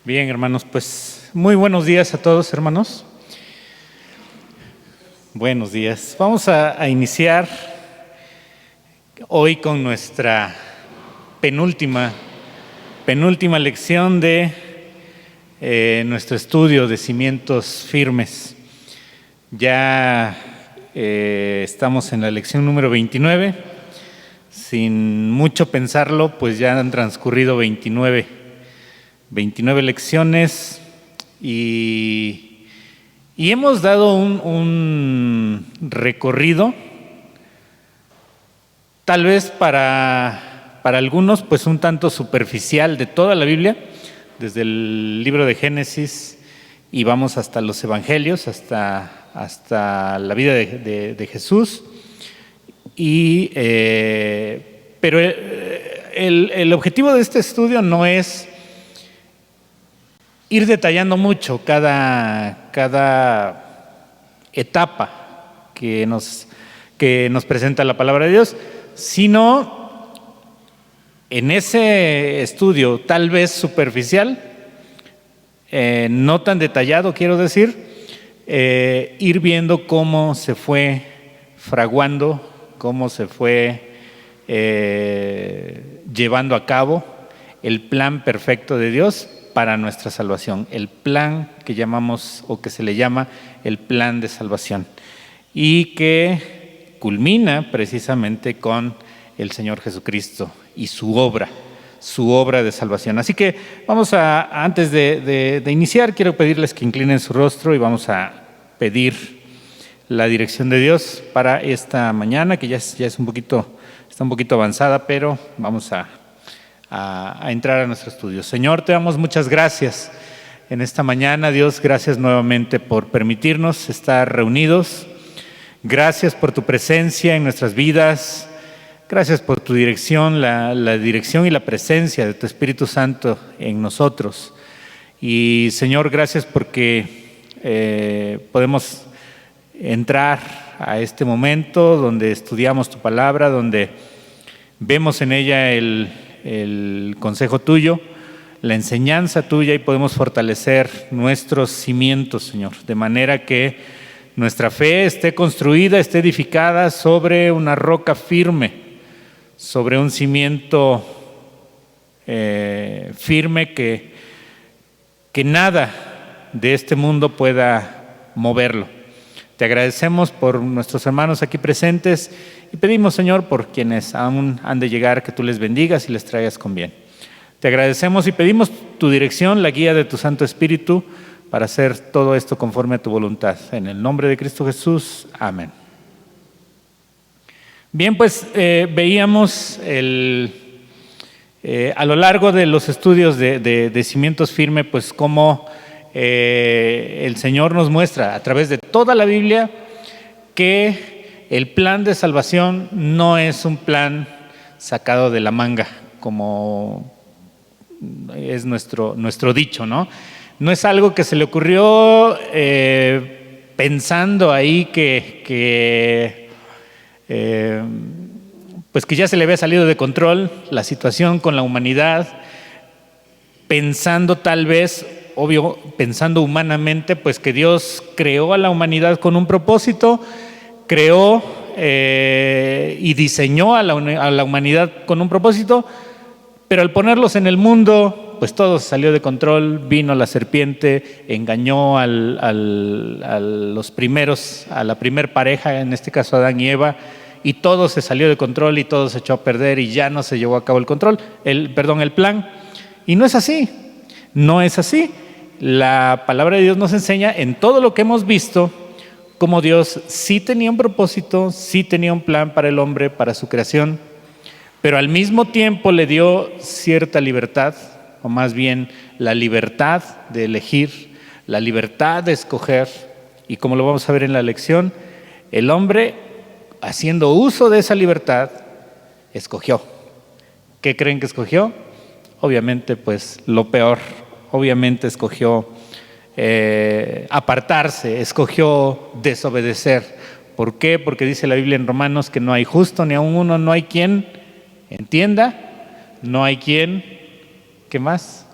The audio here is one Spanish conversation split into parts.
Bien, hermanos, pues muy buenos días a todos, hermanos. Buenos días. Vamos a iniciar hoy con nuestra penúltima lección de nuestro estudio de cimientos firmes. Ya estamos en la lección número 29. Sin mucho pensarlo, pues ya han transcurrido 29 lecciones y hemos dado un recorrido, tal vez para algunos pues un tanto superficial, de toda la Biblia, desde el libro de Génesis y vamos hasta los evangelios, hasta la vida de Jesús. Pero el objetivo de este estudio no es ir detallando mucho cada etapa que nos presenta la palabra de Dios, sino en ese estudio tal vez superficial, no tan detallado quiero decir, ir viendo cómo se fue fraguando, cómo se fue llevando a cabo el plan perfecto de Dios para nuestra salvación, el plan que llamamos o que se le llama el plan de salvación y que culmina precisamente con el Señor Jesucristo y su obra de salvación. Así que antes de iniciar, quiero pedirles que inclinen su rostro y vamos a pedir la dirección de Dios para esta mañana, que ya está un poquito avanzada, pero vamos a entrar a nuestro estudio. Señor, te damos muchas gracias en esta mañana. Dios, gracias nuevamente por permitirnos estar reunidos. Gracias por tu presencia en nuestras vidas. Gracias por tu dirección, la dirección y la presencia de tu Espíritu Santo en nosotros. Y Señor, gracias porque podemos entrar a este momento donde estudiamos tu palabra, donde vemos en ella el consejo tuyo, la enseñanza tuya y podemos fortalecer nuestros cimientos, Señor, de manera que nuestra fe esté construida, esté edificada sobre una roca firme, sobre un cimiento firme que nada de este mundo pueda moverlo. Te agradecemos por nuestros hermanos aquí presentes y pedimos, Señor, por quienes aún han de llegar, que tú les bendigas y les traigas con bien. Te agradecemos y pedimos tu dirección, la guía de tu Santo Espíritu para hacer todo esto conforme a tu voluntad. En el nombre de Cristo Jesús. Amén. Bien, pues veíamos a lo largo de los estudios de cimientos firmes, pues cómo el Señor nos muestra a través de toda la Biblia que el plan de salvación no es un plan sacado de la manga, como es nuestro dicho, ¿no? No es algo que se le ocurrió pensando ahí pues que ya se le había salido de control la situación con la humanidad, pensando tal vez, pensando humanamente, pues que Dios creó a la humanidad con un propósito, creó y diseñó a la humanidad con un propósito, pero al ponerlos en el mundo, pues todo salió de control, vino la serpiente, engañó a los primeros, a la primer pareja, en este caso Adán y Eva, y todo se salió de control y todo se echó a perder y ya no se llevó a cabo el plan. Y no es así, no es así. La palabra de Dios nos enseña en todo lo que hemos visto cómo Dios sí tenía un propósito, sí tenía un plan para el hombre, para su creación, pero al mismo tiempo le dio cierta libertad, o más bien la libertad de elegir, la libertad de escoger. Y como lo vamos a ver en la lección, el hombre, haciendo uso de esa libertad, escogió. ¿Qué creen que escogió? Obviamente, pues lo peor. Obviamente escogió apartarse, escogió desobedecer. ¿Por qué? Porque dice la Biblia en Romanos que no hay justo ni aun uno, no hay quien entienda, no hay quien, ¿qué más?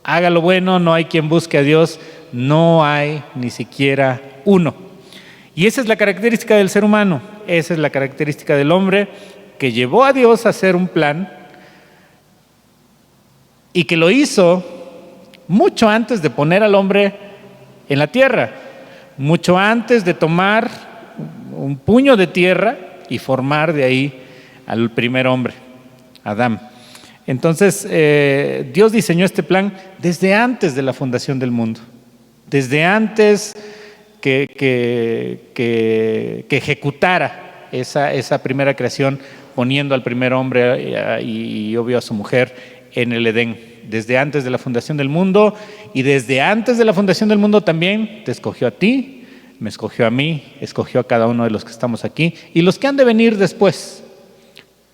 Haga lo bueno, no hay quien busque a Dios, no hay ni siquiera uno. Y esa es la característica del ser humano, esa es la característica del hombre que llevó a Dios a hacer un plan y que lo hizo mucho antes de poner al hombre en la tierra, mucho antes de tomar un puño de tierra y formar de ahí al primer hombre, Adán. Entonces, Dios diseñó este plan desde antes de la fundación del mundo, desde antes que ejecutara esa primera creación, poniendo al primer hombre y obvio a su mujer en el Edén, desde antes de la fundación del mundo. Y desde antes de la fundación del mundo también te escogió a ti, me escogió a mí, escogió a cada uno de los que estamos aquí y los que han de venir después.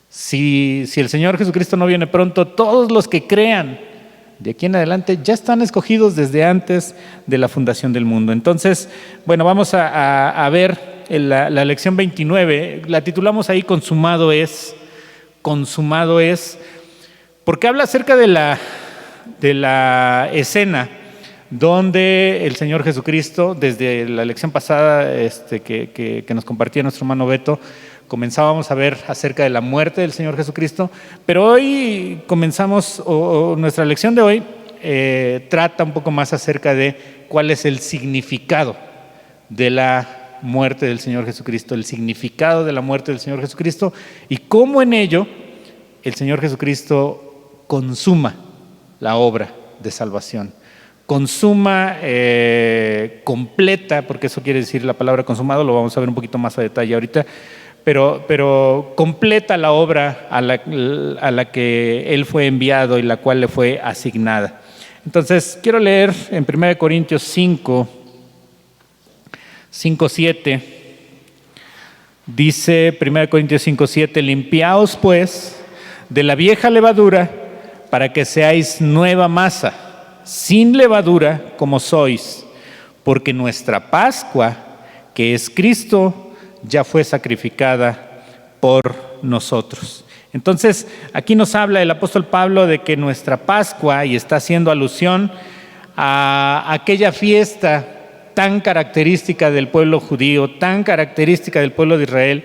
Si el Señor Jesucristo no viene pronto, todos los que crean de aquí en adelante ya están escogidos desde antes de la fundación del mundo. Entonces, bueno, vamos a ver la lección 29, la titulamos ahí consumado es, porque habla acerca de la escena donde el Señor Jesucristo, desde la lección pasada que nos compartía nuestro hermano Beto, comenzábamos a ver acerca de la muerte del Señor Jesucristo, pero hoy comenzamos, o nuestra lección de hoy trata un poco más acerca de cuál es el significado de la muerte del Señor Jesucristo, el significado de la muerte del Señor Jesucristo y cómo en ello el Señor Jesucristo consuma la obra de salvación. Consuma, completa, porque eso quiere decir la palabra consumado, lo vamos a ver un poquito más a detalle ahorita, pero completa la obra a la que Él fue enviado y la cual le fue asignada. Entonces, quiero leer en 1 Corintios 5:7, dice 1 Corintios 5:7, limpiaos pues de la vieja levadura para que seáis nueva masa, sin levadura como sois, porque nuestra Pascua, que es Cristo, ya fue sacrificada por nosotros. Entonces, aquí nos habla el apóstol Pablo de que nuestra Pascua, y está haciendo alusión a aquella fiesta tan característica del pueblo judío, tan característica del pueblo de Israel,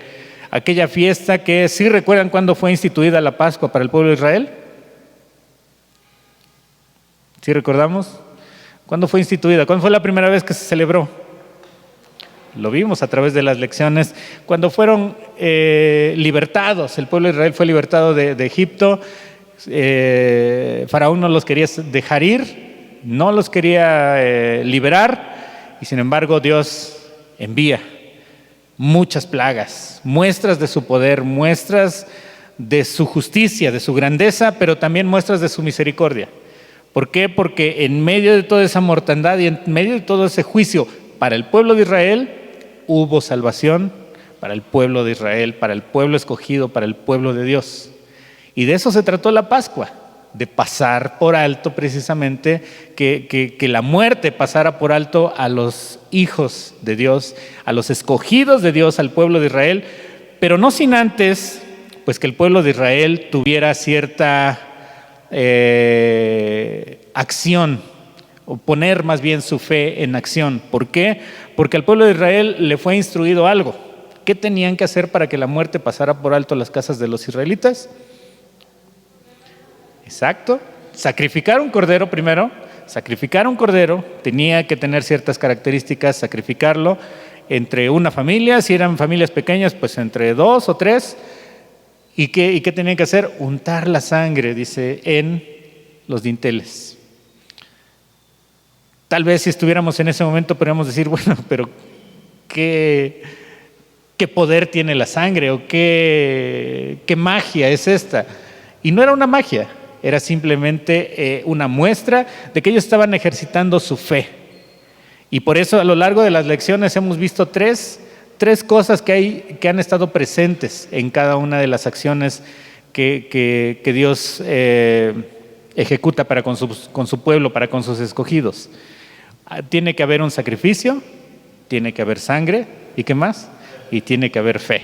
aquella fiesta que, ¿sí recuerdan cuándo fue instituida la Pascua para el pueblo de Israel? ¿Sí recordamos? ¿Cuándo fue instituida? ¿Cuándo fue la primera vez que se celebró? Lo vimos a través de las lecciones. Cuando fueron libertados, el pueblo de Israel fue libertado de Egipto. Faraón no los quería dejar ir, no los quería liberar, y sin embargo Dios envía muchas plagas, muestras de su poder, muestras de su justicia, de su grandeza, pero también muestras de su misericordia. ¿Por qué? Porque en medio de toda esa mortandad y en medio de todo ese juicio para el pueblo de Israel, hubo salvación para el pueblo de Israel, para el pueblo escogido, para el pueblo de Dios. Y de eso se trató la Pascua, de pasar por alto precisamente, que la muerte pasara por alto a los hijos de Dios, a los escogidos de Dios, al pueblo de Israel, pero no sin antes, pues que el pueblo de Israel tuviera cierta acción, o poner más bien su fe en acción. ¿Por qué? Porque al pueblo de Israel le fue instruido algo. ¿Qué tenían que hacer para que la muerte pasara por alto las casas de los israelitas? Exacto, sacrificar un cordero primero. Sacrificar un cordero tenía que tener ciertas características, sacrificarlo, entre una familia, si eran familias pequeñas, pues entre 2 o 3. ¿Y qué tenían que hacer? Untar la sangre, dice, en los dinteles. Tal vez si estuviéramos en ese momento podríamos decir, bueno, pero ¿qué poder tiene la sangre? ¿O qué magia es esta? Y no era una magia, era simplemente una muestra de que ellos estaban ejercitando su fe. Y por eso a lo largo de las lecciones hemos visto tres cosas que han estado presentes en cada una de las acciones que Dios ejecuta para con su pueblo, para con sus escogidos. Tiene que haber un sacrificio, tiene que haber sangre, ¿y qué más? Y tiene que haber fe.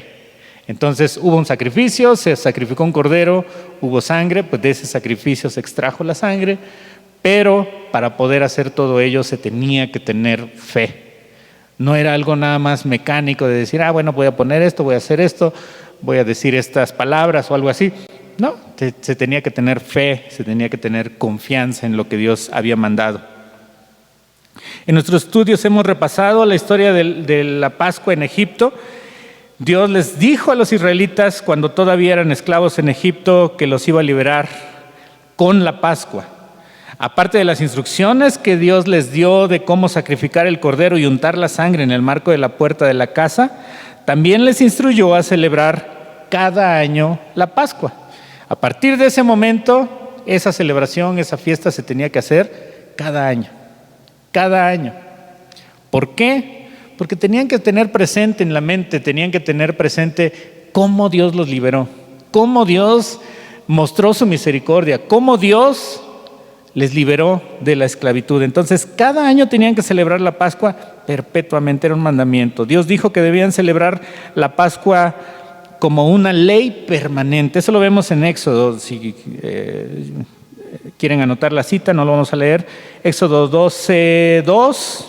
Entonces hubo un sacrificio, se sacrificó un cordero, hubo sangre, pues de ese sacrificio se extrajo la sangre, pero para poder hacer todo ello se tenía que tener fe. No era algo nada más mecánico de decir, bueno, voy a poner esto, voy a hacer esto, voy a decir estas palabras o algo así. No, se tenía que tener fe, se tenía que tener confianza en lo que Dios había mandado. En nuestros estudios hemos repasado la historia de la Pascua en Egipto. Dios les dijo a los israelitas cuando todavía eran esclavos en Egipto que los iba a liberar con la Pascua. Aparte de las instrucciones que Dios les dio de cómo sacrificar el cordero y untar la sangre en el marco de la puerta de la casa, también les instruyó a celebrar cada año la Pascua. A partir de ese momento, esa celebración, esa fiesta se tenía que hacer cada año. Cada año. ¿Por qué? Porque tenían que tener presente en la mente, tenían que tener presente cómo Dios los liberó, cómo Dios mostró su misericordia, cómo Dios les liberó de la esclavitud. Entonces, cada año tenían que celebrar la Pascua perpetuamente, era un mandamiento. Dios dijo que debían celebrar la Pascua como una ley permanente. Eso lo vemos en Éxodo. Si quieren anotar la cita, no lo vamos a leer. Éxodo 12:2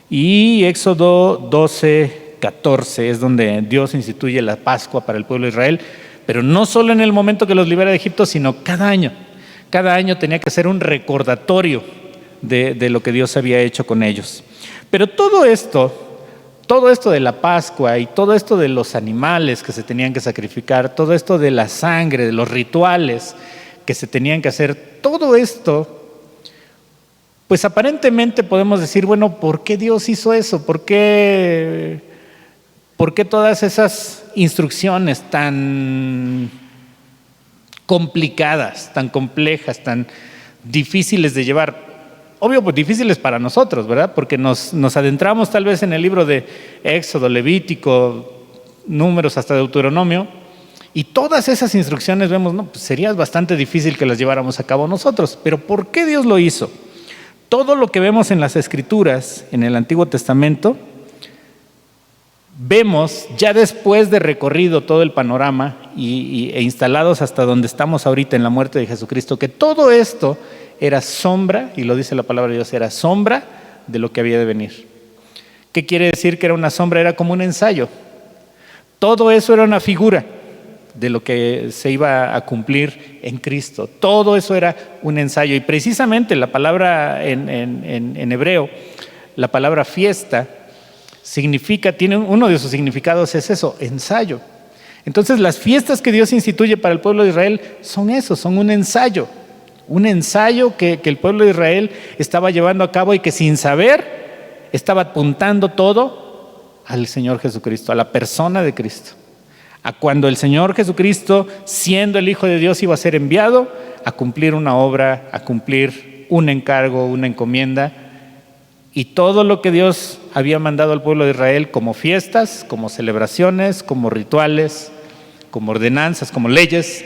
y Éxodo 12:14 es donde Dios instituye la Pascua para el pueblo de Israel, pero no solo en el momento que los libera de Egipto, sino cada año. Cada año tenía que ser un recordatorio de lo que Dios había hecho con ellos. Pero todo esto de la Pascua y todo esto de los animales que se tenían que sacrificar, todo esto de la sangre, de los rituales que se tenían que hacer, todo esto, pues aparentemente podemos decir, bueno, ¿por qué Dios hizo eso? ¿Por qué todas esas instrucciones tan complicadas, tan complejas, tan difíciles de llevar? Obvio, pues difíciles para nosotros, ¿verdad? Porque nos adentramos tal vez en el libro de Éxodo, Levítico, Números hasta Deuteronomio, y todas esas instrucciones vemos, no, pues sería bastante difícil que las lleváramos a cabo nosotros. Pero ¿por qué Dios lo hizo? Todo lo que vemos en las Escrituras, en el Antiguo Testamento, vemos ya después de recorrido todo el panorama e instalados hasta donde estamos ahorita en la muerte de Jesucristo, que todo esto era sombra, y lo dice la palabra de Dios, era sombra de lo que había de venir. ¿Qué quiere decir que era una sombra? Era como un ensayo. Todo eso era una figura de lo que se iba a cumplir en Cristo. Todo eso era un ensayo. Y precisamente la palabra en hebreo, la palabra fiesta, tiene uno de sus significados es eso, ensayo. Entonces las fiestas que Dios instituye para el pueblo de Israel son eso, son un ensayo que el pueblo de Israel estaba llevando a cabo y que sin saber estaba apuntando todo al Señor Jesucristo, a la persona de Cristo, a cuando el Señor Jesucristo, siendo el Hijo de Dios, iba a ser enviado a cumplir una obra, a cumplir un encargo, una encomienda. Y todo lo que Dios había mandado al pueblo de Israel como fiestas, como celebraciones, como rituales, como ordenanzas, como leyes,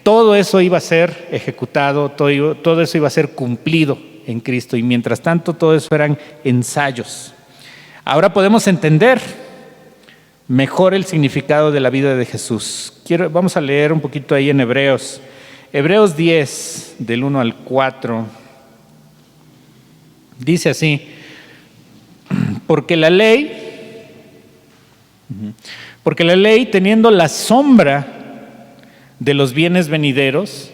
todo eso iba a ser ejecutado, todo eso iba a ser cumplido en Cristo. Y mientras tanto, todo eso eran ensayos. Ahora podemos entender mejor el significado de la vida de Jesús. Vamos a leer un poquito ahí en Hebreos. Hebreos 10, del 1 al 4. Dice así: porque la ley, teniendo la sombra de los bienes venideros,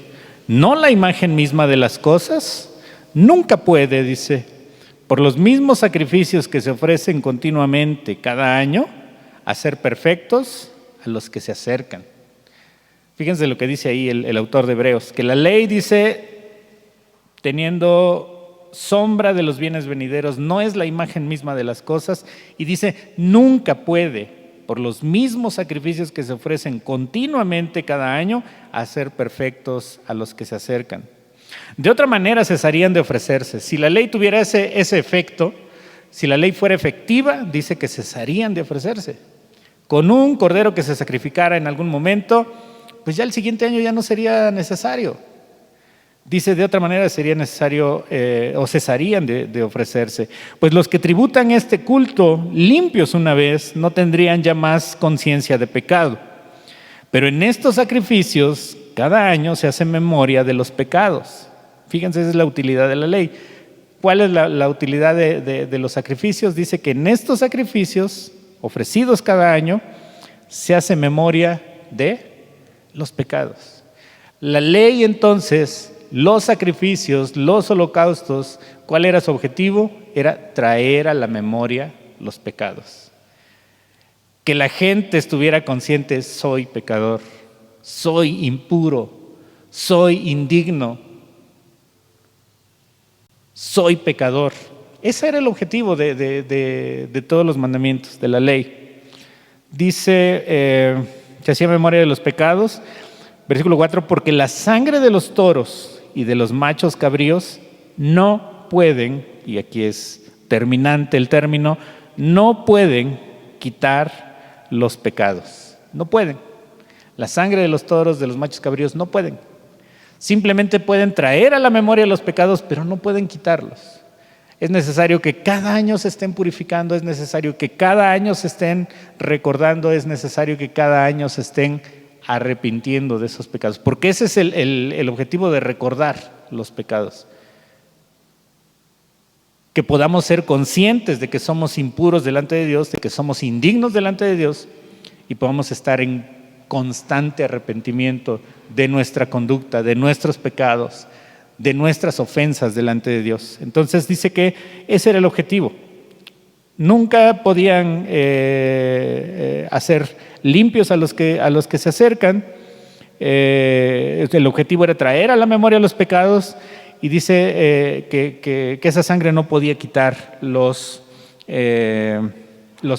no la imagen misma de las cosas, nunca puede, dice, por los mismos sacrificios que se ofrecen continuamente cada año, a ser perfectos a los que se acercan. Fíjense lo que dice ahí el autor de Hebreos, que la ley dice, teniendo sombra de los bienes venideros, no es la imagen misma de las cosas, y dice, nunca puede, por los mismos sacrificios que se ofrecen continuamente cada año, hacer perfectos a los que se acercan. De otra manera cesarían de ofrecerse. Si la ley tuviera ese efecto, si la ley fuera efectiva, dice que cesarían de ofrecerse. Con un cordero que se sacrificara en algún momento, pues ya el siguiente año ya no sería necesario. Dice, de otra manera sería necesario o cesarían de ofrecerse. Pues los que tributan este culto limpios una vez no tendrían ya más conciencia de pecado. Pero en estos sacrificios cada año se hace memoria de los pecados. Fíjense, esa es la utilidad de la ley. ¿Cuál es la utilidad de los sacrificios? Dice que en estos sacrificios ofrecidos cada año se hace memoria de los pecados. La ley entonces, los sacrificios, los holocaustos, ¿cuál era su objetivo? Era traer a la memoria los pecados. Que la gente estuviera consciente, soy pecador, soy impuro, soy indigno, soy pecador. Ese era el objetivo de todos los mandamientos, de la ley. Dice, se hacía memoria de los pecados, versículo 4, porque la sangre de los toros y de los machos cabríos no pueden, y aquí es terminante el término, no pueden quitar los pecados. No pueden. La sangre de los toros, de los machos cabríos, no pueden. Simplemente pueden traer a la memoria los pecados, pero no pueden quitarlos. Es necesario que cada año se estén purificando, es necesario que cada año se estén recordando, es necesario que cada año se estén arrepintiendo de esos pecados. Porque ese es el objetivo de recordar los pecados. Que podamos ser conscientes de que somos impuros delante de Dios, de que somos indignos delante de Dios y podamos estar en constante arrepentimiento de nuestra conducta, de nuestros pecados, de nuestras ofensas delante de Dios. Entonces dice que ese era el objetivo. Nunca podían hacer limpios a los que se acercan. El objetivo era traer a la memoria los pecados y dice que esa sangre no podía quitar los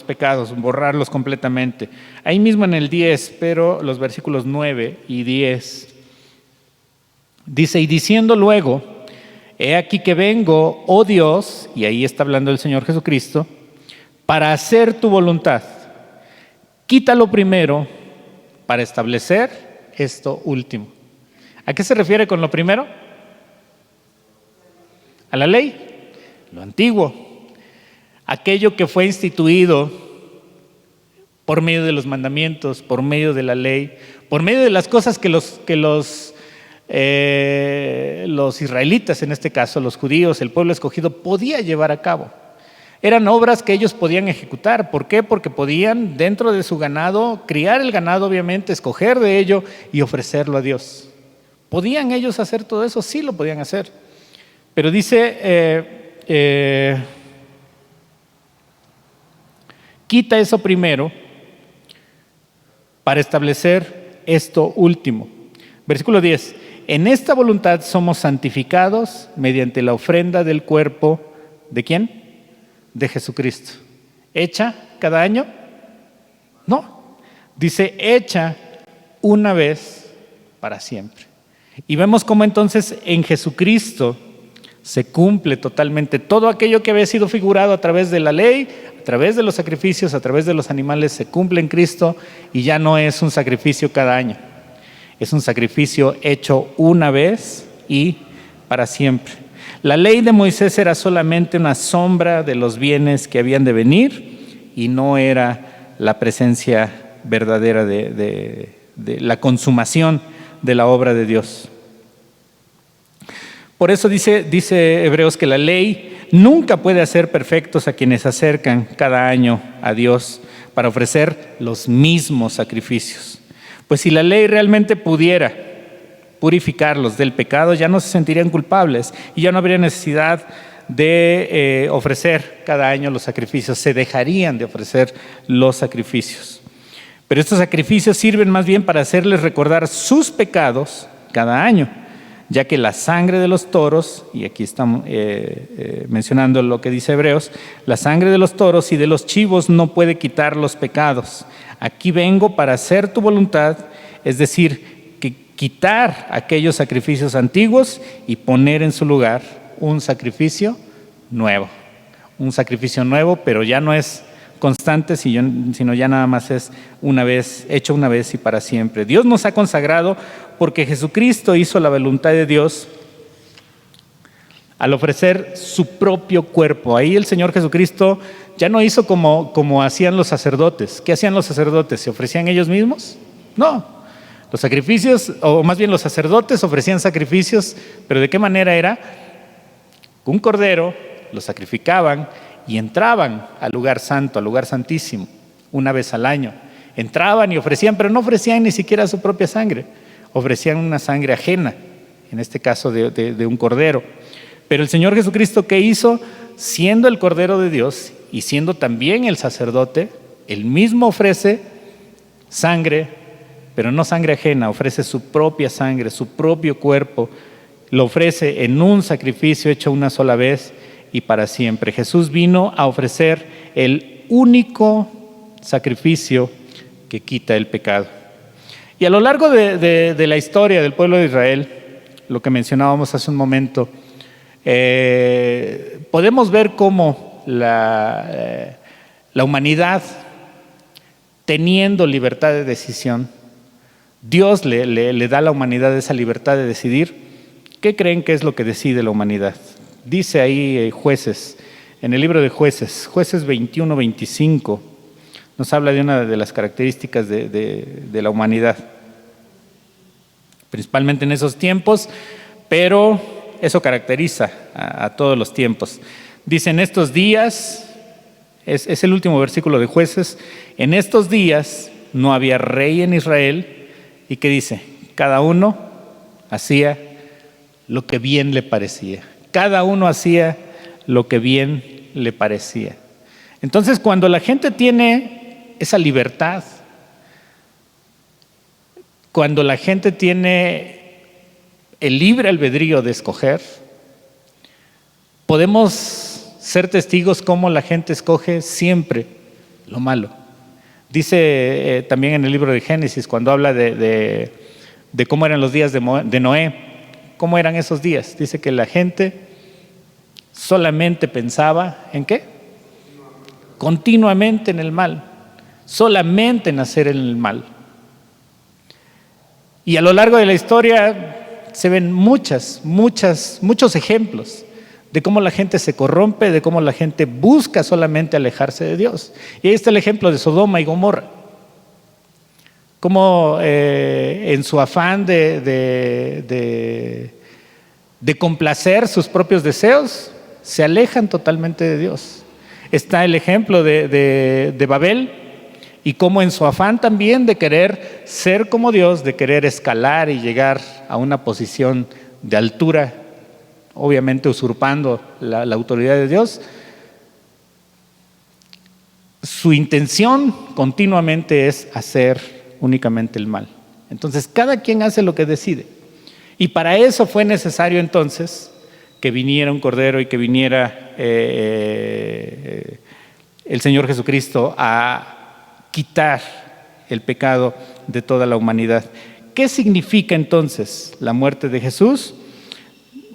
pecados, borrarlos completamente. Ahí mismo en el 10, pero los versículos 9 y 10, dice, y diciendo luego, he aquí que vengo, oh Dios, y ahí está hablando el Señor Jesucristo, para hacer tu voluntad. Quítalo primero para establecer esto último. ¿A qué se refiere con lo primero? A la ley, lo antiguo. Aquello que fue instituido por medio de los mandamientos, por medio de la ley, por medio de las cosas que los israelitas, en este caso los judíos, el pueblo escogido, podía llevar a cabo. Eran obras que ellos podían ejecutar. ¿Por qué? Porque podían dentro de su ganado, criar el ganado obviamente, escoger de ello y ofrecerlo a Dios. ¿Podían ellos hacer todo eso? Sí lo podían hacer. Pero dice, quita eso primero para establecer esto último. Versículo 10. En esta voluntad somos santificados mediante la ofrenda del cuerpo, ¿de quién? De Jesucristo. ¿Hecha cada año? No. Dice, hecha una vez para siempre. Y vemos cómo entonces en Jesucristo se cumple totalmente todo aquello que había sido figurado a través de la ley, a través de los sacrificios, a través de los animales, se cumple en Cristo y ya no es un sacrificio cada año. Es un sacrificio hecho una vez y para siempre. La ley de Moisés era solamente una sombra de los bienes que habían de venir y no era la presencia verdadera de la consumación de la obra de Dios. Por eso dice Hebreos que la ley nunca puede hacer perfectos a quienes se acercan cada año a Dios para ofrecer los mismos sacrificios. Pues si la ley realmente pudiera purificarlos del pecado, ya no se sentirían culpables y ya no habría necesidad de ofrecer cada año los sacrificios, se dejarían de ofrecer los sacrificios. Pero estos sacrificios sirven más bien para hacerles recordar sus pecados cada año, ya que la sangre de los toros, y aquí estamos mencionando lo que dice Hebreos, la sangre de los toros y de los chivos no puede quitar los pecados. Aquí vengo para hacer tu voluntad, es decir, que quitar aquellos sacrificios antiguos y poner en su lugar un sacrificio nuevo. Un sacrificio nuevo, pero ya no es constante, sino ya nada más es una vez, hecho una vez y para siempre. Dios nos ha consagrado porque Jesucristo hizo la voluntad de Dios al ofrecer su propio cuerpo. Ahí el Señor Jesucristo ya no hizo como hacían los sacerdotes. ¿Qué hacían los sacerdotes? ¿Se ofrecían ellos mismos? No. Los sacrificios, o más bien los sacerdotes ofrecían sacrificios, pero ¿de qué manera era? Un cordero, lo sacrificaban y entraban al lugar santo, al lugar santísimo, una vez al año. Entraban y ofrecían, pero no ofrecían ni siquiera su propia sangre, ofrecían una sangre ajena, en este caso de un cordero. Pero el Señor Jesucristo, ¿qué hizo? Siendo el Cordero de Dios y siendo también el sacerdote, Él mismo ofrece sangre, pero no sangre ajena, ofrece su propia sangre, su propio cuerpo, lo ofrece en un sacrificio hecho una sola vez y para siempre. Jesús vino a ofrecer el único sacrificio que quita el pecado. Y a lo largo de la historia del pueblo de Israel, lo que mencionábamos hace un momento, podemos ver cómo la humanidad, teniendo libertad de decisión, Dios le da a la humanidad esa libertad de decidir. ¿Qué creen que es lo que decide la humanidad? Dice ahí Jueces, en el libro de Jueces 21-25, nos habla de una de las características de la humanidad, principalmente en esos tiempos, pero eso caracteriza a todos los tiempos. Dice, en estos días, es el último versículo de Jueces, en estos días no había rey en Israel, y ¿qué dice? Cada uno hacía lo que bien le parecía. Cada uno hacía lo que bien le parecía. Entonces, cuando la gente tiene esa libertad, cuando la gente tiene el libre albedrío de escoger, podemos ser testigos cómo la gente escoge siempre lo malo. Dice también en el libro de Génesis, cuando habla de cómo eran los días de Noé, ¿cómo eran esos días? Dice que la gente solamente pensaba ¿en qué? Continuamente en el mal, solamente en hacer el mal. Y a lo largo de la historia se ven muchos ejemplos de cómo la gente se corrompe, de cómo la gente busca solamente alejarse de Dios. Y ahí está el ejemplo de Sodoma y Gomorra. Cómo en su afán de complacer sus propios deseos, se alejan totalmente de Dios. Está el ejemplo de Babel, y cómo en su afán también de querer ser como Dios, de querer escalar y llegar a una posición de altura, obviamente usurpando la autoridad de Dios, su intención continuamente es hacer únicamente el mal. Entonces cada quien hace lo que decide, y para eso fue necesario entonces que viniera un Cordero y que viniera el Señor Jesucristo a quitar el pecado de toda la humanidad. ¿Qué significa entonces la muerte de Jesús?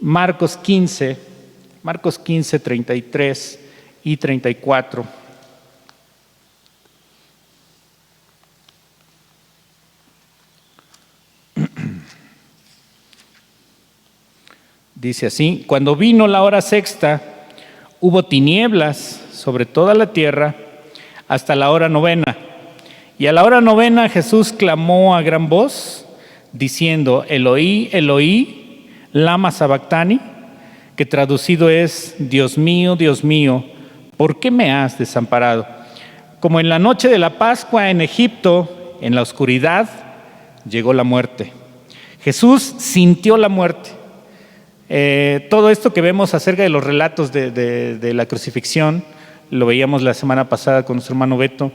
Marcos 15, 33 y 34. Dice así: cuando vino la hora sexta, hubo tinieblas sobre toda la tierra hasta la hora novena. Y a la hora novena Jesús clamó a gran voz, diciendo: Eloí, Eloí, lama sabactani, que traducido es: Dios mío, ¿por qué me has desamparado? Como en la noche de la Pascua en Egipto, en la oscuridad, llegó la muerte. Jesús sintió la muerte. Todo esto que vemos acerca de los relatos de la crucifixión, lo veíamos la semana pasada con nuestro hermano Beto,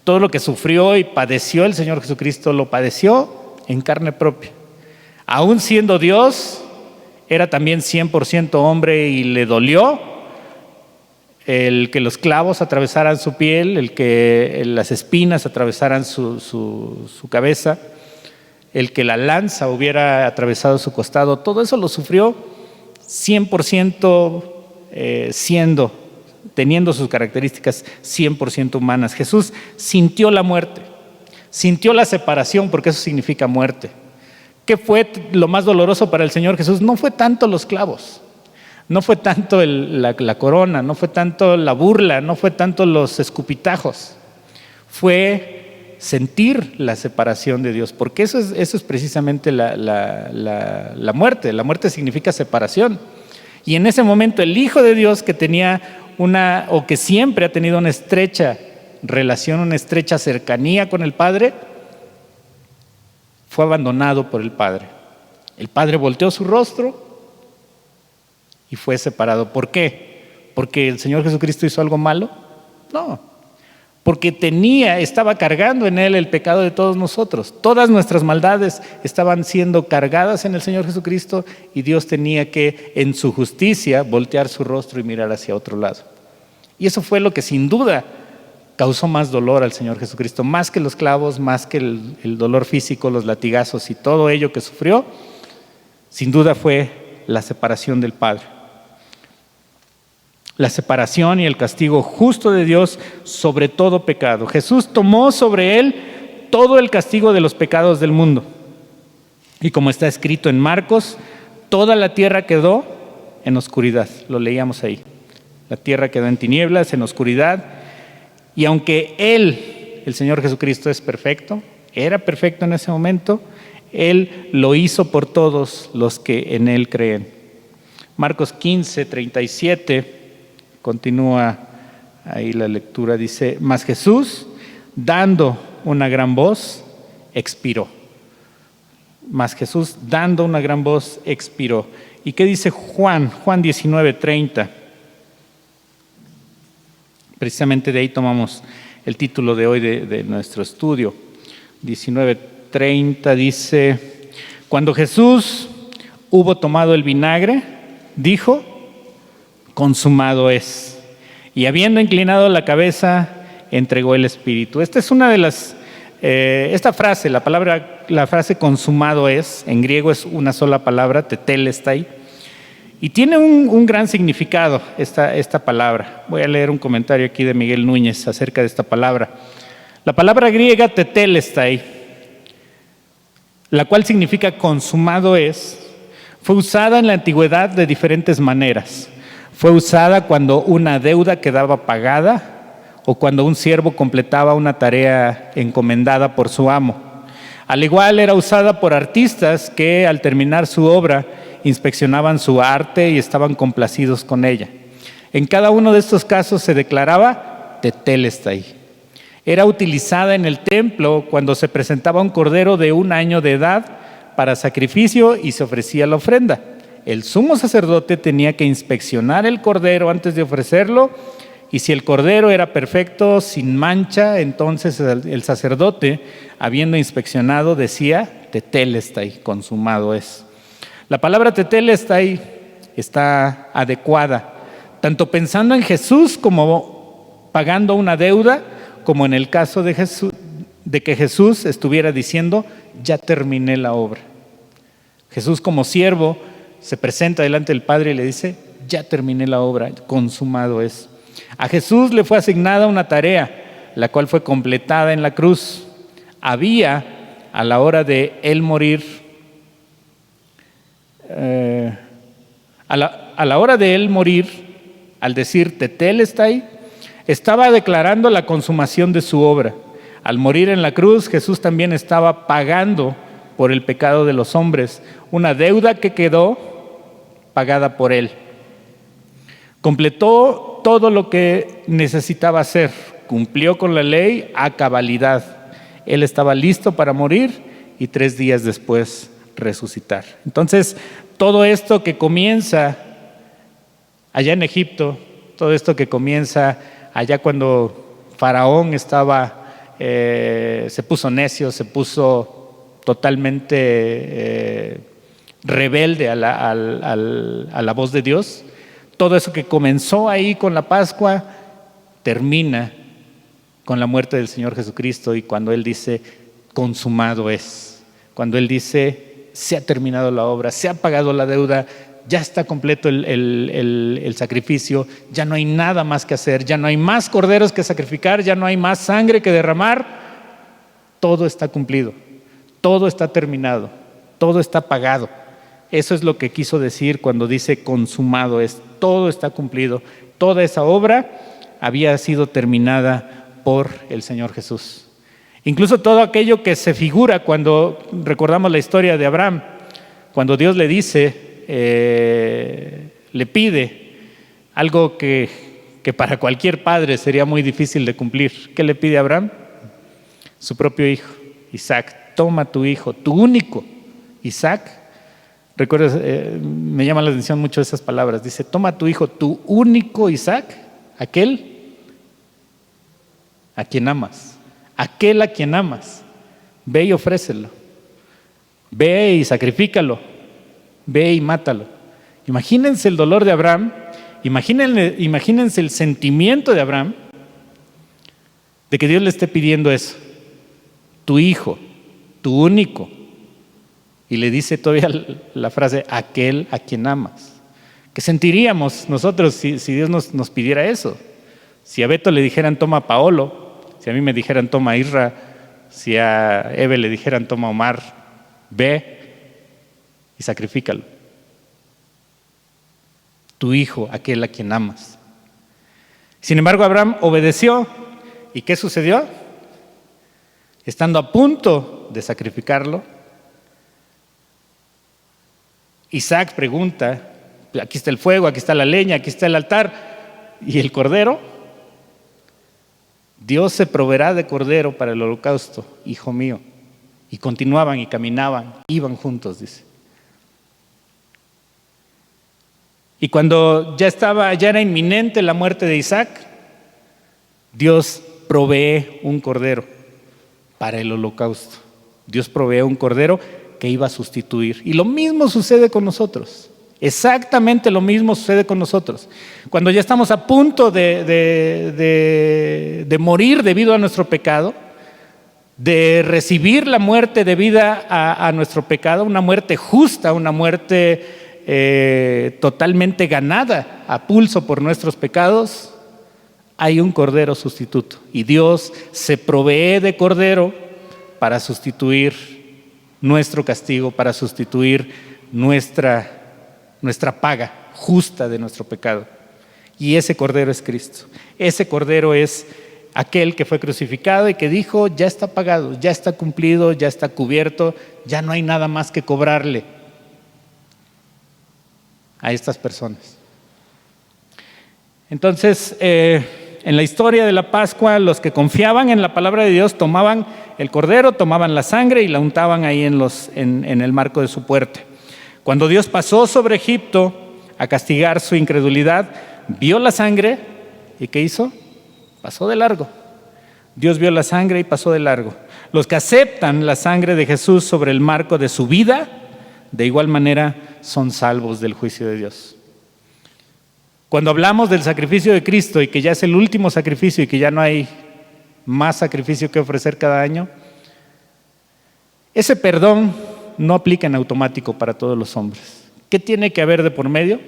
todo lo que sufrió y padeció el Señor Jesucristo, lo padeció en carne propia. Aún siendo Dios, era también 100% hombre y le dolió el que los clavos atravesaran su piel, el que las espinas atravesaran su cabeza, el que la lanza hubiera atravesado su costado. Todo eso lo sufrió 100% teniendo sus características 100% humanas. Jesús sintió la muerte, sintió la separación, porque eso significa muerte. ¿Qué fue lo más doloroso para el Señor Jesús? No fue tanto los clavos, no fue tanto la corona, no fue tanto la burla, no fue tanto los escupitajos. Fue sentir la separación de Dios, porque eso es precisamente la muerte. La muerte significa separación. Y en ese momento el Hijo de Dios, que tenía o que siempre ha tenido una estrecha relación, una estrecha cercanía con el Padre, fue abandonado por el Padre. El Padre volteó su rostro y fue separado. ¿Por qué? ¿Porque el Señor Jesucristo hizo algo malo? No, porque estaba cargando en Él el pecado de todos nosotros. Todas nuestras maldades estaban siendo cargadas en el Señor Jesucristo, y Dios tenía que, en su justicia, voltear su rostro y mirar hacia otro lado. Y eso fue lo que sin duda causó más dolor al Señor Jesucristo, más que los clavos, más que el dolor físico, los latigazos y todo ello que sufrió. Sin duda fue la separación del Padre. La separación y el castigo justo de Dios sobre todo pecado. Jesús tomó sobre Él todo el castigo de los pecados del mundo. Y como está escrito en Marcos, toda la tierra quedó en oscuridad. Lo leíamos ahí. La tierra quedó en tinieblas, en oscuridad. Y aunque Él, el Señor Jesucristo, es perfecto, era perfecto en ese momento, Él lo hizo por todos los que en Él creen. Marcos 15:37, continúa ahí la lectura, dice: mas Jesús, dando una gran voz, expiró. Mas Jesús, dando una gran voz, expiró. ¿Y qué dice Juan 19:30? Precisamente de ahí tomamos el título de hoy de nuestro estudio. 19:30 dice: cuando Jesús hubo tomado el vinagre, dijo: consumado es. Y habiendo inclinado la cabeza, entregó el espíritu. Esta es una de las, esta frase, la frase consumado es, en griego es una sola palabra, tetelestai, y tiene un gran significado esta palabra. Voy a leer un comentario aquí de Miguel Núñez acerca de esta palabra. La palabra griega tetelestai, la cual significa consumado es, fue usada en la antigüedad de diferentes maneras. Fue usada cuando una deuda quedaba pagada o cuando un siervo completaba una tarea encomendada por su amo. Al igual era usada por artistas que al terminar su obra inspeccionaban su arte y estaban complacidos con ella. En cada uno de estos casos se declaraba tetelestai. Era utilizada en el templo cuando se presentaba un cordero de 1 año de edad para sacrificio y se ofrecía la ofrenda. El sumo sacerdote tenía que inspeccionar el cordero antes de ofrecerlo, y si el cordero era perfecto, sin mancha, entonces el sacerdote, habiendo inspeccionado, decía tetelestai, consumado es. La palabra tetelestai está adecuada, tanto pensando en Jesús como pagando una deuda, como en el caso de que Jesús estuviera diciendo: ya terminé la obra. Jesús, como siervo, se presenta delante del Padre y le dice: ya terminé la obra, consumado es. A Jesús le fue asignada una tarea, la cual fue completada en la cruz. Había, a la hora de Él morir, a la hora de Él morir, al decir tetelestai, estaba declarando la consumación de su obra. Al morir en la cruz, Jesús también estaba pagando por el pecado de los hombres, una deuda que quedó pagada por Él. Completó todo lo que necesitaba hacer, cumplió con la ley a cabalidad. Él estaba listo para morir y 3 días después resucitar. Entonces, todo esto que comienza allá en Egipto, todo esto que comienza allá cuando Faraón se puso necio, se puso totalmente rebelde a la voz de Dios, todo eso que comenzó ahí con la Pascua termina con la muerte del Señor Jesucristo, y cuando Él dice consumado es, cuando Él dice se ha terminado la obra, se ha pagado la deuda, ya está completo el sacrificio, ya no hay nada más que hacer, ya no hay más corderos que sacrificar, ya no hay más sangre que derramar, todo está cumplido, todo está terminado, todo está pagado. Eso es lo que quiso decir cuando dice consumado es, todo está cumplido, toda esa obra había sido terminada por el Señor Jesús. Incluso todo aquello que se figura cuando recordamos la historia de Abraham, cuando Dios le dice, le pide algo que para cualquier padre sería muy difícil de cumplir. ¿Qué le pide a Abraham? Su propio hijo, Isaac. Toma tu hijo, tu único Isaac. Recuerdas, me llama la atención mucho esas palabras. Dice, toma tu hijo, tu único Isaac, aquel a quien amas, aquel a quien amas. Ve y ofrécelo. Ve y sacrifícalo. Ve y mátalo. Imagínense el dolor de Abraham, imagínense el sentimiento de Abraham de que Dios le esté pidiendo eso. Tu hijo, tu único. Y le dice todavía la frase, aquel a quien amas. ¿Qué sentiríamos nosotros si Dios nos pidiera eso? Si a Beto le dijeran toma a Paolo, si a mí me dijeran toma a Isra, si a Eve le dijeran toma a Omar, ve y sacrifícalo. Tu hijo, aquel a quien amas. Sin embargo, Abraham obedeció. ¿Y qué sucedió? Estando a punto de sacrificarlo, Isaac pregunta, aquí está el fuego, aquí está la leña, aquí está el altar, ¿y el cordero? Dios se proveerá de cordero para el holocausto, hijo mío. Y continuaban y caminaban, iban juntos, dice. Y cuando ya era inminente la muerte de Isaac, Dios provee un cordero para el holocausto. Dios provee un cordero que iba a sustituir. Y lo mismo sucede con nosotros. Exactamente lo mismo sucede con nosotros. Cuando ya estamos a punto de morir debido a nuestro pecado, de recibir la muerte debida a nuestro pecado, una muerte justa, una muerte totalmente ganada a pulso por nuestros pecados, hay un cordero sustituto. Y Dios se provee de cordero para sustituir nuestro castigo, para sustituir nuestra paga justa de nuestro pecado. Y ese cordero es Cristo. Ese cordero es aquel que fue crucificado y que dijo, ya está pagado, ya está cumplido, ya está cubierto, ya no hay nada más que cobrarle a estas personas. Entonces, en la historia de la Pascua, los que confiaban en la palabra de Dios tomaban el cordero, tomaban la sangre y la untaban ahí en el marco de su puerta. Cuando Dios pasó sobre Egipto a castigar su incredulidad, vio la sangre y ¿qué hizo? Pasó de largo. Dios vio la sangre y pasó de largo. Los que aceptan la sangre de Jesús sobre el marco de su vida, de igual manera son salvos del juicio de Dios. Cuando hablamos del sacrificio de Cristo y que ya es el último sacrificio y que ya no hay más sacrificio que ofrecer cada año, ese perdón no aplica en automático para todos los hombres. ¿Qué tiene que haber de por medio?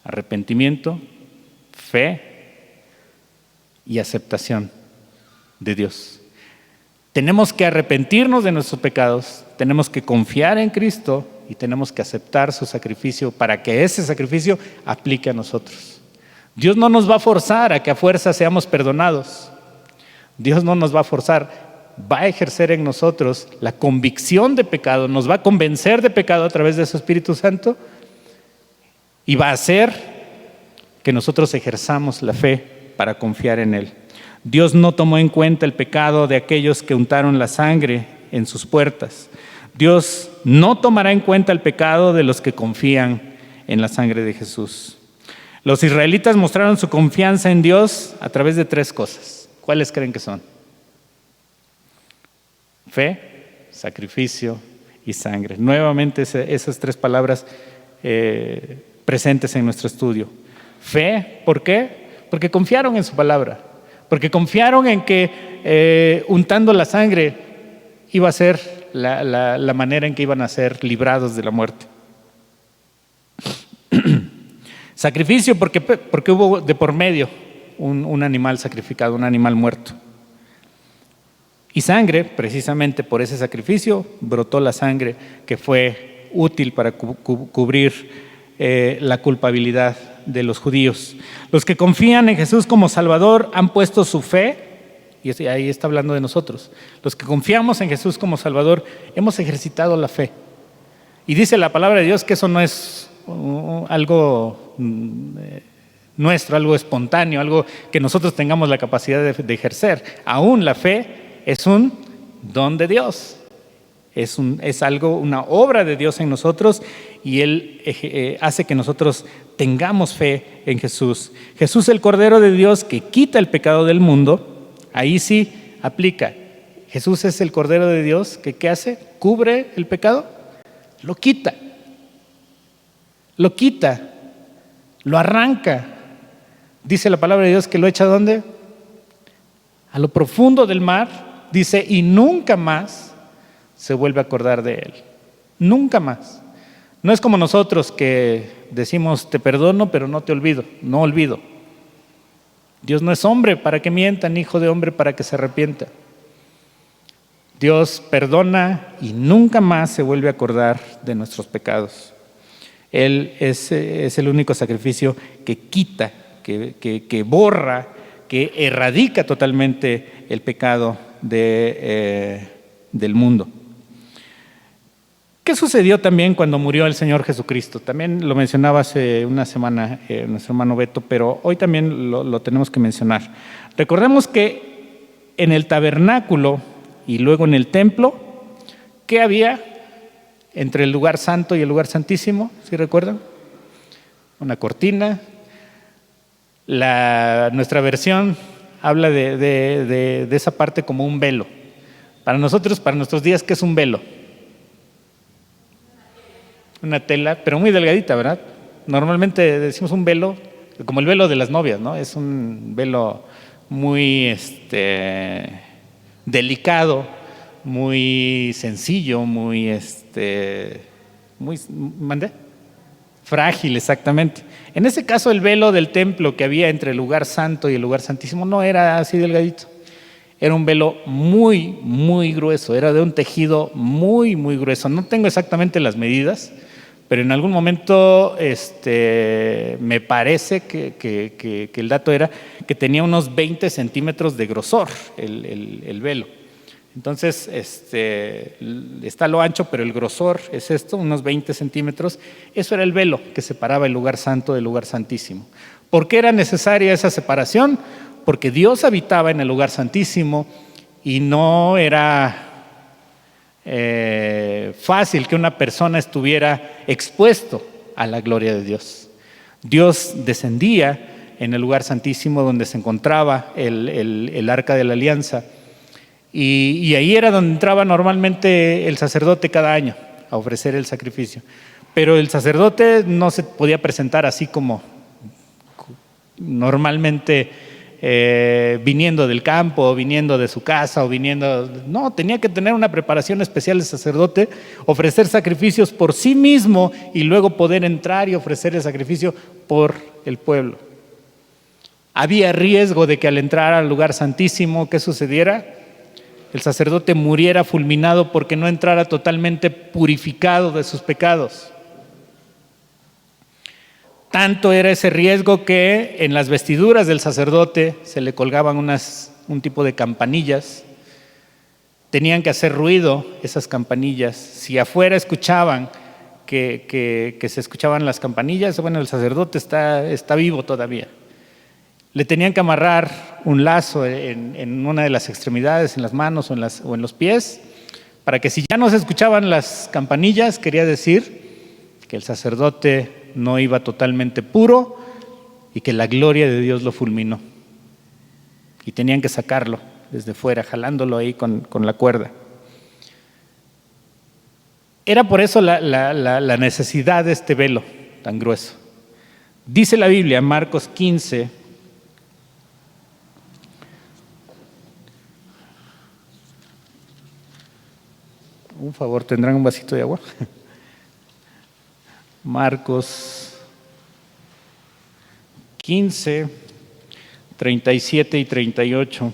Arrepentimiento, fe y aceptación de Dios. Tenemos que arrepentirnos de nuestros pecados, tenemos que confiar en Cristo y tenemos que aceptar su sacrificio para que ese sacrificio aplique a nosotros. Dios no nos va a forzar a que a fuerza seamos perdonados. Dios no nos va a forzar, va a ejercer en nosotros la convicción de pecado, nos va a convencer de pecado a través de su Espíritu Santo y va a hacer que nosotros ejerzamos la fe para confiar en Él. Dios no tomó en cuenta el pecado de aquellos que untaron la sangre en sus puertas. Dios no tomará en cuenta el pecado de los que confían en la sangre de Jesús. Los israelitas mostraron su confianza en Dios a través de 3 cosas. ¿Cuáles creen que son? Fe, sacrificio y sangre. Nuevamente esas 3 palabras presentes en nuestro estudio. Fe, ¿por qué? Porque confiaron en su palabra, porque confiaron en que untando la sangre iba a ser la manera en que iban a ser librados de la muerte. Sacrificio, porque hubo de por medio un animal sacrificado, un animal muerto. Y sangre, precisamente por ese sacrificio, brotó la sangre que fue útil para cubrir la culpabilidad de los judíos. Los que confían en Jesús como Salvador han puesto su fe, y ahí está hablando de nosotros. Los que confiamos en Jesús como Salvador hemos ejercitado la fe. Y dice la palabra de Dios que eso no es algo nuestro, algo espontáneo, algo que nosotros tengamos la capacidad de ejercer. Aún la fe es un don de Dios. Es algo, una obra de Dios en nosotros, y Él hace que nosotros tengamos fe en Jesús. Jesús, el Cordero de Dios que quita el pecado del mundo, ahí sí aplica. Jesús es el Cordero de Dios que ¿qué hace? ¿Cubre el pecado? Lo quita, lo arranca. Dice la palabra de Dios que lo echa ¿a dónde? A lo profundo del mar, dice, y nunca más se vuelve a acordar de él. Nunca más. No es como nosotros que decimos te perdono pero no te olvido, no olvido. Dios no es hombre para que mienta, ni hijo de hombre para que se arrepienta. Dios perdona y nunca más se vuelve a acordar de nuestros pecados. Él es el único sacrificio que quita, que borra, que erradica totalmente el pecado del mundo. ¿Qué sucedió también cuando murió el Señor Jesucristo? También lo mencionaba hace una semana nuestro hermano Beto, pero hoy también lo tenemos que mencionar. Recordemos que en el tabernáculo y luego en el templo, ¿qué había entre el lugar santo y el lugar santísimo? ¿Sí recuerdan? Una cortina. Nuestra versión habla de esa parte como un velo. Para nosotros, para nuestros días, ¿qué es un velo? Una tela, pero muy delgadita, ¿verdad? Normalmente decimos un velo, como el velo de las novias, ¿no? Es un velo muy delicado, muy sencillo, muy ¿mandé? Frágil, exactamente. En ese caso, el velo del templo que había entre el lugar santo y el lugar santísimo no era así delgadito. Era un velo muy, muy grueso, era de un tejido muy, muy grueso. No tengo exactamente las medidas, pero en algún momento me parece que el dato era que tenía unos 20 centímetros de grosor el velo. Entonces, está lo ancho, pero el grosor es esto, unos 20 centímetros. Eso era el velo que separaba el lugar santo del lugar santísimo. ¿Por qué era necesaria esa separación? Porque Dios habitaba en el lugar santísimo y no era fácil que una persona estuviera expuesto a la gloria de Dios. Dios descendía en el lugar santísimo donde se encontraba el arca de la alianza, y ahí era donde entraba normalmente el sacerdote cada año a ofrecer el sacrificio. Pero el sacerdote no se podía presentar así como normalmente viniendo del campo, o viniendo de su casa, o viniendo... No, tenía que tener una preparación especial el sacerdote, ofrecer sacrificios por sí mismo y luego poder entrar y ofrecer el sacrificio por el pueblo. Había riesgo de que al entrar al lugar santísimo, ¿qué sucediera? El sacerdote muriera fulminado porque no entrara totalmente purificado de sus pecados. Tanto era ese riesgo que en las vestiduras del sacerdote se le colgaban un tipo de campanillas. Tenían que hacer ruido esas campanillas. Si afuera escuchaban que se escuchaban las campanillas, bueno, el sacerdote está vivo todavía. Le tenían que amarrar un lazo en una de las extremidades, en las manos o en los pies, para que si ya no se escuchaban las campanillas, quería decir que el sacerdote no iba totalmente puro y que la gloria de Dios lo fulminó. Y tenían que sacarlo desde fuera, jalándolo ahí con la cuerda. Era por eso la necesidad de este velo tan grueso. Dice la Biblia, Marcos 15, un favor, ¿tendrán un vasito de agua? Marcos 15, 37 y 38.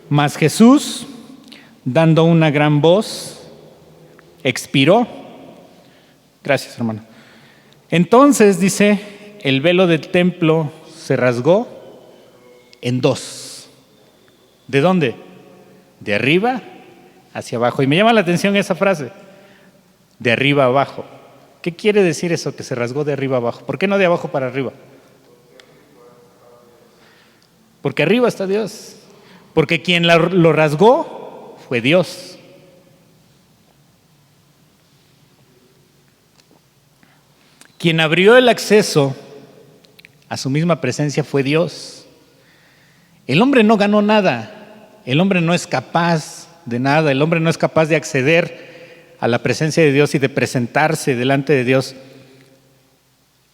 Mas Jesús, dando una gran voz, expiró. Gracias, hermano. Entonces, dice, el velo del templo se rasgó en dos. ¿De dónde? De arriba hacia abajo. Y me llama la atención esa frase, de arriba a abajo. ¿Qué quiere decir eso, que se rasgó de arriba a abajo? ¿Por qué no de abajo para arriba? Porque arriba está Dios. Porque quien lo rasgó fue Dios. Quien abrió el acceso a su misma presencia fue Dios. El hombre no ganó nada. El hombre no es capaz de nada. El hombre no es capaz de acceder a la presencia de Dios y de presentarse delante de Dios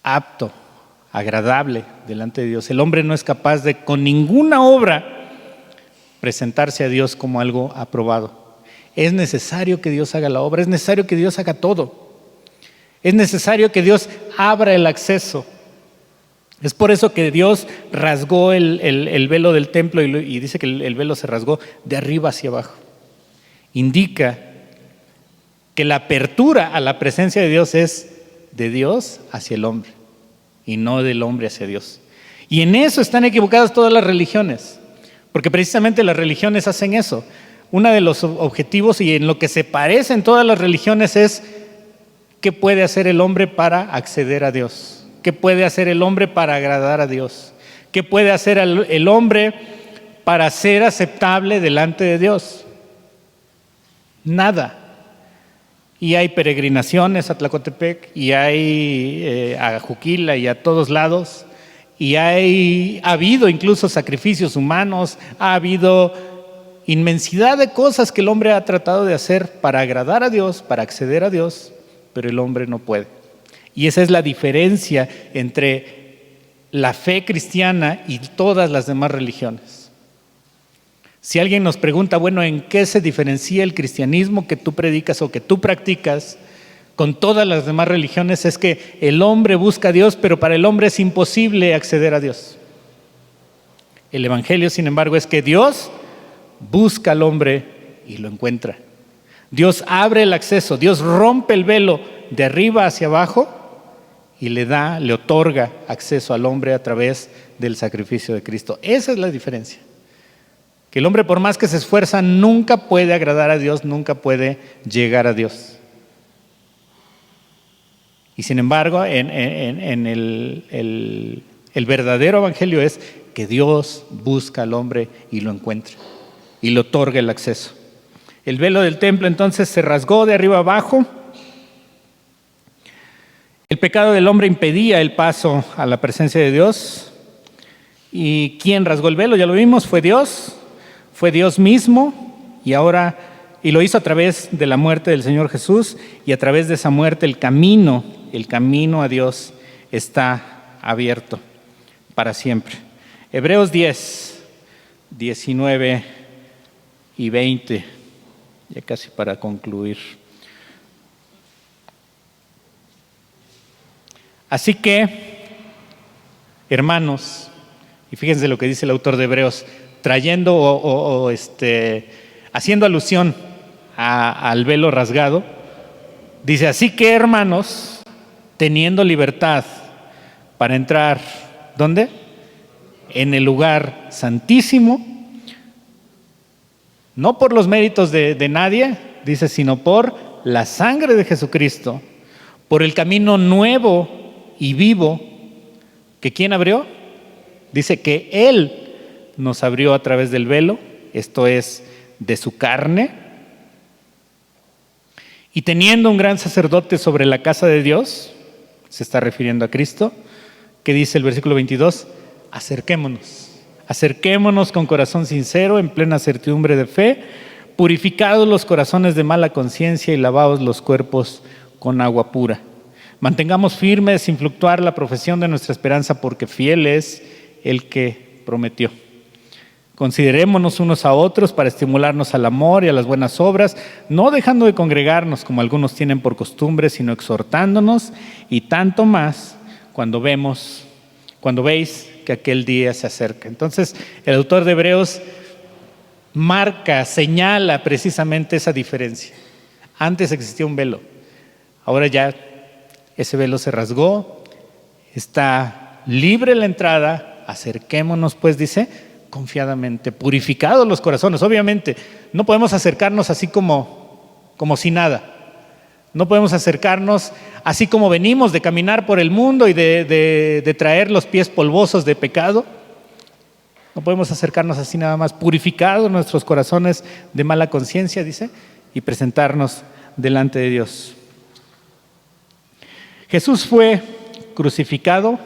apto, agradable delante de Dios. El hombre no es capaz de, con ninguna obra, presentarse a Dios como algo aprobado. Es necesario que Dios haga la obra, es necesario que Dios haga todo. Es necesario que Dios abra el acceso. Es por eso que Dios rasgó el velo del templo y dice que el velo se rasgó de arriba hacia abajo. Indica que la apertura a la presencia de Dios es de Dios hacia el hombre y no del hombre hacia Dios. Y en eso están equivocadas todas las religiones, porque precisamente las religiones hacen eso. Uno de los objetivos y en lo que se parecen todas las religiones es ¿qué puede hacer el hombre para acceder a Dios? ¿Qué puede hacer el hombre para agradar a Dios? ¿Qué puede hacer el hombre para ser aceptable delante de Dios? Nada. Y hay peregrinaciones a Tlacotepec, y hay a Juquila y a todos lados, y ha habido incluso sacrificios humanos, ha habido inmensidad de cosas que el hombre ha tratado de hacer para agradar a Dios, para acceder a Dios, pero el hombre no puede. Y esa es la diferencia entre la fe cristiana y todas las demás religiones. Si alguien nos pregunta, bueno, ¿en qué se diferencia el cristianismo que tú predicas o que tú practicas con todas las demás religiones? Es que el hombre busca a Dios, pero para el hombre es imposible acceder a Dios. El evangelio, sin embargo, es que Dios busca al hombre y lo encuentra. Dios abre el acceso, Dios rompe el velo de arriba hacia abajo y le otorga acceso al hombre a través del sacrificio de Cristo. Esa es la diferencia. Que el hombre, por más que se esfuerza, nunca puede agradar a Dios, nunca puede llegar a Dios. Y sin embargo, en el verdadero evangelio es que Dios busca al hombre y lo encuentra y le otorga el acceso. El velo del templo entonces se rasgó de arriba abajo. El pecado del hombre impedía el paso a la presencia de Dios. ¿Y quién rasgó el velo? Ya lo vimos, fue Dios mismo, y lo hizo a través de la muerte del Señor Jesús, y a través de esa muerte el camino a Dios está abierto para siempre. Hebreos 10, 19 y 20, ya casi para concluir. Así que, hermanos, y fíjense lo que dice el autor de Hebreos, trayendo haciendo alusión al velo rasgado, dice, así que, hermanos, teniendo libertad para entrar, ¿dónde? En el lugar santísimo, no por los méritos de nadie, dice, sino por la sangre de Jesucristo, por el camino nuevo y vivo que ¿quién abrió? Dice que Él nos abrió a través del velo, esto es, de su carne. Y teniendo un gran sacerdote sobre la casa de Dios, se está refiriendo a Cristo, que dice el versículo 22, acerquémonos con corazón sincero, en plena certidumbre de fe, purificados los corazones de mala conciencia y lavados los cuerpos con agua pura. Mantengamos firme sin fluctuar la profesión de nuestra esperanza, porque fiel es el que prometió. Considerémonos unos a otros para estimularnos al amor y a las buenas obras, no dejando de congregarnos como algunos tienen por costumbre, sino exhortándonos, y tanto más cuando veis que aquel día se acerca. Entonces, el autor de Hebreos señala precisamente esa diferencia. Antes existía un velo, ahora ya ese velo se rasgó, está libre la entrada. Acerquémonos, pues, dice, confiadamente, purificados los corazones. Obviamente, no podemos acercarnos así como si nada. No podemos acercarnos así como venimos de caminar por el mundo y de traer los pies polvosos de pecado. No podemos acercarnos así nada más, purificados nuestros corazones de mala conciencia, dice, y presentarnos delante de Dios. Jesús fue crucificado,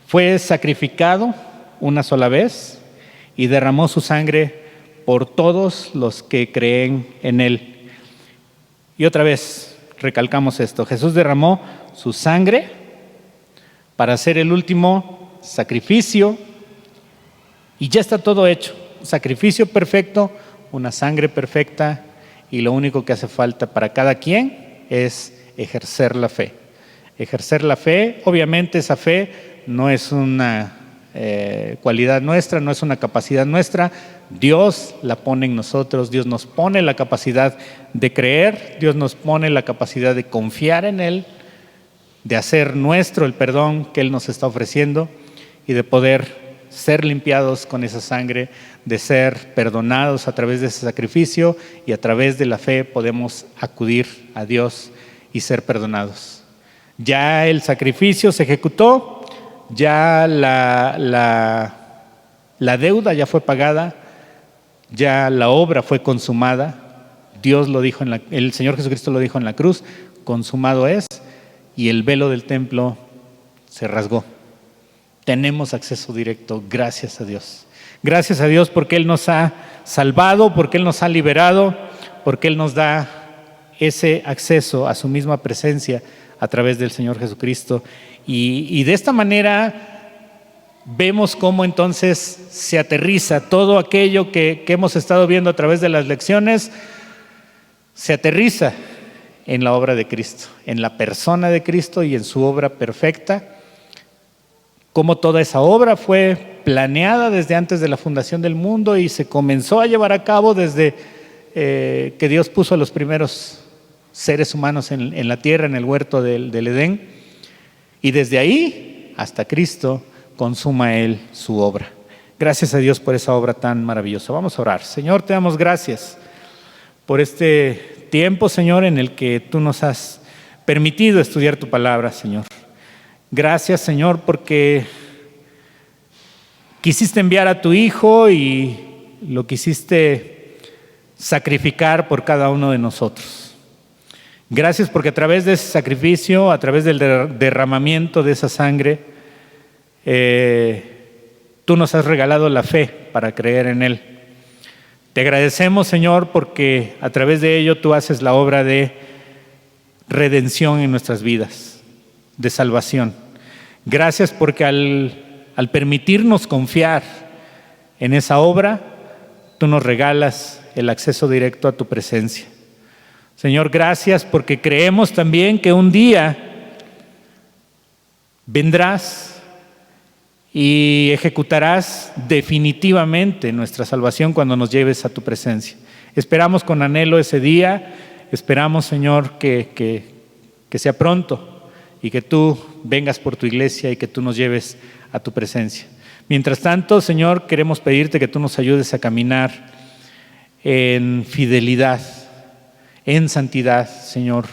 fue sacrificado una sola vez y derramó su sangre por todos los que creen en Él. Y otra vez recalcamos esto: Jesús derramó su sangre para hacer el último sacrificio y ya está todo hecho. Sacrificio perfecto, una sangre perfecta, y lo único que hace falta para cada quien es ejercer la fe. Ejercer la fe, obviamente esa fe no es una cualidad nuestra, no es una capacidad nuestra. Dios la pone en nosotros, Dios nos pone la capacidad de creer, Dios nos pone la capacidad de confiar en Él, de hacer nuestro el perdón que Él nos está ofreciendo y de poder ser limpiados con esa sangre, de ser perdonados a través de ese sacrificio, y a través de la fe podemos acudir a Dios y ser perdonados. Ya el sacrificio se ejecutó, ya la deuda ya fue pagada, ya la obra fue consumada. Dios lo dijo el Señor Jesucristo lo dijo en la cruz: consumado es, y el velo del templo se rasgó. Tenemos acceso directo, gracias a Dios. Gracias a Dios porque Él nos ha salvado, porque Él nos ha liberado, porque Él nos da ese acceso a su misma presencia a través del Señor Jesucristo. Y de esta manera vemos cómo entonces se aterriza todo aquello que hemos estado viendo a través de las lecciones, se aterriza en la obra de Cristo, en la persona de Cristo y en su obra perfecta. Cómo toda esa obra fue planeada desde antes de la fundación del mundo y se comenzó a llevar a cabo desde que Dios puso a los primeros seres humanos en la tierra, en el huerto del Edén, y desde ahí hasta Cristo consuma Él su obra. Gracias a Dios por esa obra tan maravillosa. Vamos a orar. Señor, te damos gracias por este tiempo, Señor, en el que tú nos has permitido estudiar tu palabra, Señor. Gracias, Señor, porque quisiste enviar a tu Hijo y lo quisiste sacrificar por cada uno de nosotros. Gracias porque a través de ese sacrificio, a través del derramamiento de esa sangre, tú nos has regalado la fe para creer en Él. Te agradecemos, Señor, porque a través de ello tú haces la obra de redención en nuestras vidas, de salvación. Gracias porque al permitirnos confiar en esa obra, tú nos regalas el acceso directo a tu presencia. Señor, gracias porque creemos también que un día vendrás y ejecutarás definitivamente nuestra salvación cuando nos lleves a tu presencia. Esperamos con anhelo ese día, esperamos, Señor, que sea pronto y que tú vengas por tu iglesia y que tú nos lleves a tu presencia. Mientras tanto, Señor, queremos pedirte que tú nos ayudes a caminar en fidelidad, en santidad, Señor,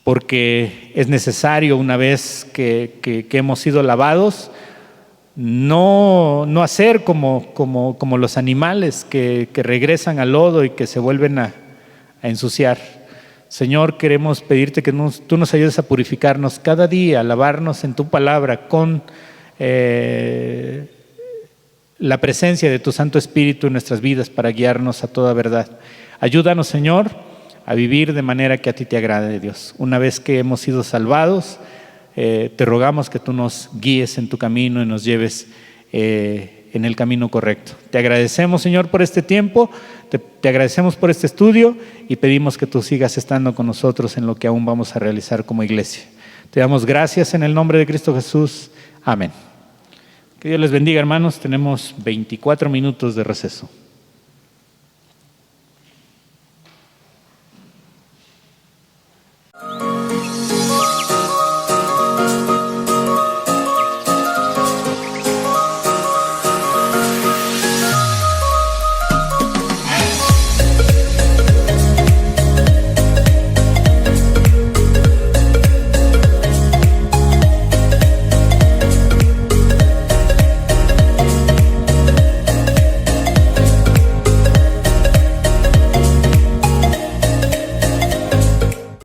porque es necesario, una vez que hemos sido lavados, no hacer como los animales que regresan al lodo y que se vuelven a ensuciar. Señor, queremos pedirte que tú nos ayudes a purificarnos cada día, a lavarnos en tu palabra con la presencia de tu Santo Espíritu en nuestras vidas para guiarnos a toda verdad. Ayúdanos, Señor, a vivir de manera que a ti te agrade, Dios. Una vez que hemos sido salvados, te rogamos que tú nos guíes en tu camino y nos lleves en el camino correcto. Te agradecemos, Señor, por este tiempo, te agradecemos por este estudio y pedimos que tú sigas estando con nosotros en lo que aún vamos a realizar como iglesia. Te damos gracias en el nombre de Cristo Jesús. Amén. Que Dios les bendiga, hermanos. Tenemos 24 minutos de receso.